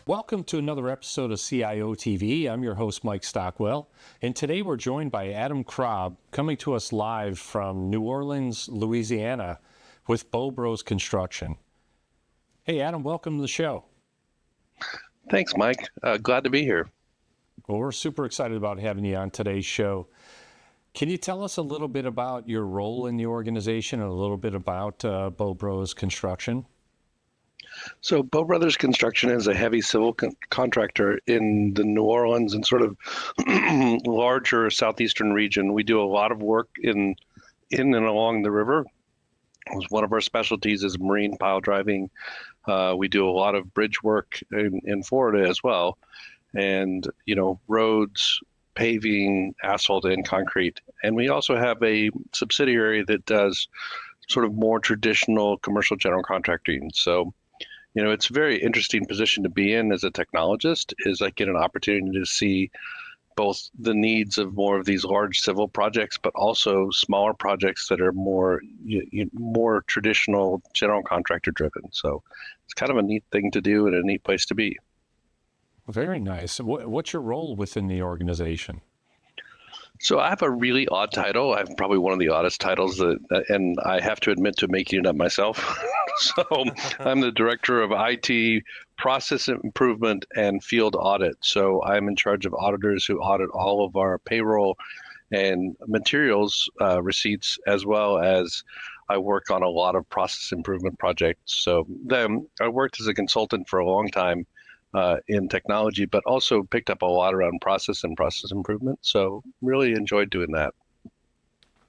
Welcome to another episode of CIOtv. I'm your host, Mike Stockwell, and today we're joined by Adam Krob, coming to us live from New Orleans, Louisiana, with Boh Bros Construction. Hey, Adam, welcome to the show. Thanks, Mike. Glad to be here. Well, we're super excited about having you on today's show. Can you tell us a little bit about your role in the organization and a little bit about Boh Bros Construction? So Boh Brothers Construction is a heavy civil contractor in the New Orleans and sort of larger southeastern region. We do a lot of work in and along the river. One of our specialties is marine pile driving. We do a lot of bridge work in Florida as well. And, roads, paving, asphalt, and concrete. And we also have a subsidiary that does sort of more traditional commercial general contracting. So, it's a very interesting position to be in as a technologist, is I get an opportunity to see both the needs of more of these large civil projects, but also smaller projects that are more traditional general contractor driven. So it's kind of a neat thing to do and a neat place to be. Very nice. What's your role within the organization? So I have a really odd title. I have probably one of the oddest titles, and I have to admit to making it up myself. So I'm the director of IT, process improvement, and field audit. So I'm in charge of auditors who audit all of our payroll and materials receipts, as well as I work on a lot of process improvement projects. So then I worked as a consultant for a long time in technology, but also picked up a lot around process and process improvement. So really enjoyed doing that.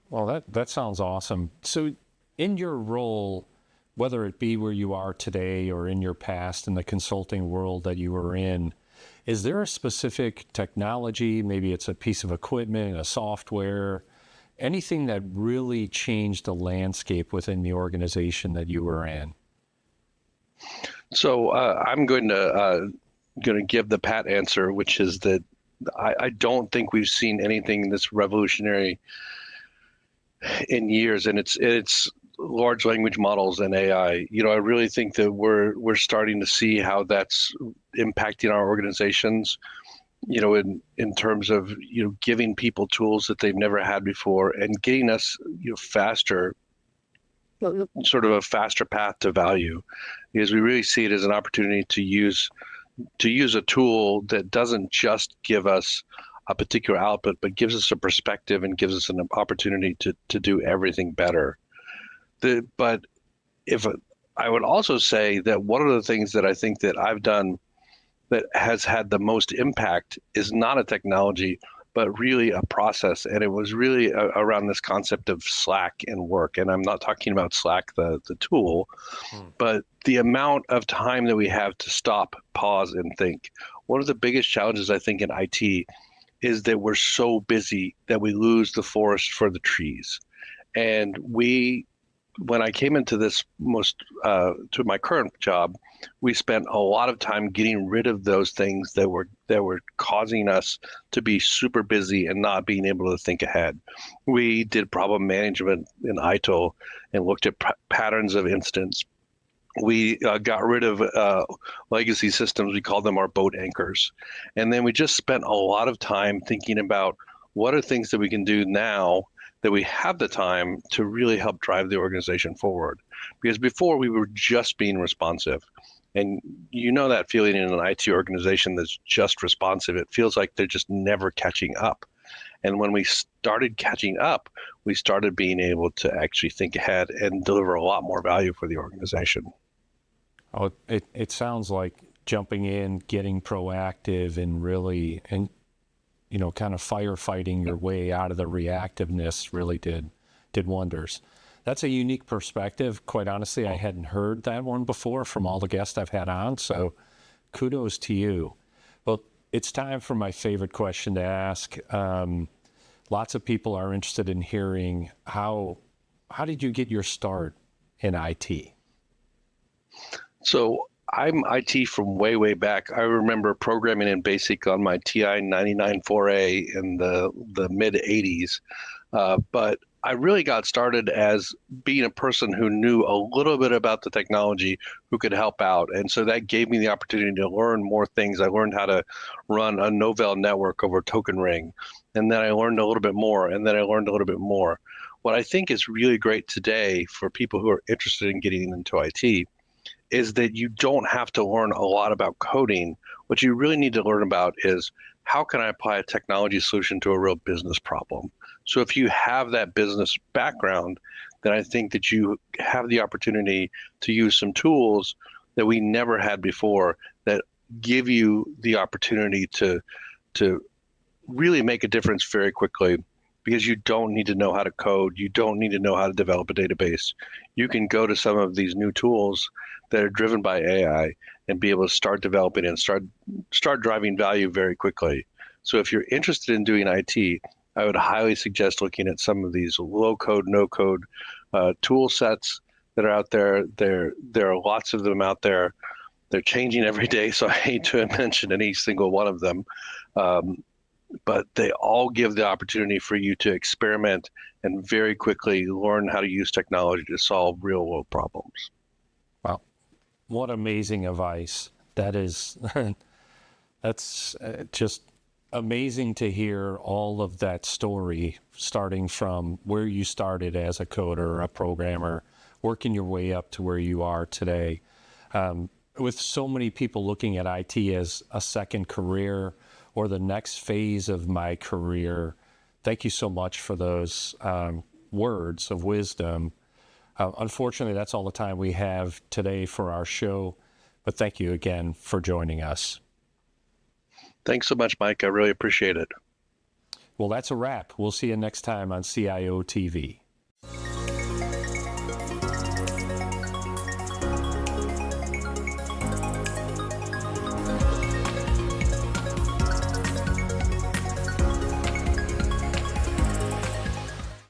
Well, that sounds awesome. So in your role, whether it be where you are today or in your past in the consulting world that you were in, is there a specific technology, maybe it's a piece of equipment, a software, anything that really changed the landscape within the organization that you were in? So I'm going to give the pat answer, which is that I don't think we've seen anything this revolutionary in years, and it's large language models and AI. I really think that we're starting to see how that's impacting our organizations. In terms of giving people tools that they've never had before and getting us faster. Sort of a faster path to value, because we really see it as an opportunity to use a tool that doesn't just give us a particular output, but gives us a perspective and gives us an opportunity to do everything better. But I would also say that one of the things that I think that I've done that has had the most impact is not a technology, but really a process. And it was really around this concept of Slack and work. And I'm not talking about Slack, the tool, but the amount of time that we have to stop, pause, and think. One of the biggest challenges, I think, in IT is that we're so busy that we lose the forest for the trees. And when I came into this to my current job, we spent a lot of time getting rid of those things that were causing us to be super busy and not being able to think ahead. We did problem management in ITIL and looked at patterns of incidents. We got rid of legacy systems. We called them our boat anchors. And then we just spent a lot of time thinking about what are things that we can do now that we have the time to really help drive the organization forward. Because before we were just being responsive. And that feeling in an IT organization that's just responsive, it feels like they're just never catching up. And when we started catching up, we started being able to actually think ahead and deliver a lot more value for the organization. Oh, it sounds like jumping in, getting proactive, and really, kind of firefighting your way out of the reactiveness really did wonders. That's a unique perspective. Quite honestly, I hadn't heard that one before from all the guests I've had on, so kudos to you. Well, it's time for my favorite question to ask. Lots of people are interested in hearing how did you get your start in IT? So I'm IT from way, way back. I remember programming in BASIC on my TI 99.4A in the mid 80s. But I really got started as being a person who knew a little bit about the technology, who could help out. And so that gave me the opportunity to learn more things. I learned how to run a Novell network over Token Ring. And then I learned a little bit more, and then I learned a little bit more. What I think is really great today for people who are interested in getting into IT is that you don't have to learn a lot about coding. What you really need to learn about is, how can I apply a technology solution to a real business problem? So if you have that business background, then I think that you have the opportunity to use some tools that we never had before that give you the opportunity to really make a difference very quickly, because you don't need to know how to code. You don't need to know how to develop a database. You can go to some of these new tools that are driven by AI and be able to start developing and start driving value very quickly. So if you're interested in doing IT, I would highly suggest looking at some of these low code, no code tool sets that are out there. There are lots of them out there. They're changing every day, so I hate to mention any single one of them. But they all give the opportunity for you to experiment and very quickly learn how to use technology to solve real world problems. Wow. What amazing advice. That is, that's just amazing to hear all of that story, starting from where you started as a coder, a programmer, working your way up to where you are today. With so many people looking at IT as a second career or the next phase of my career, thank you so much for those words of wisdom. Unfortunately, that's all the time we have today for our show, but thank you again for joining us. Thanks so much, Mike. I really appreciate it. Well, that's a wrap. We'll see you next time on CIOtv.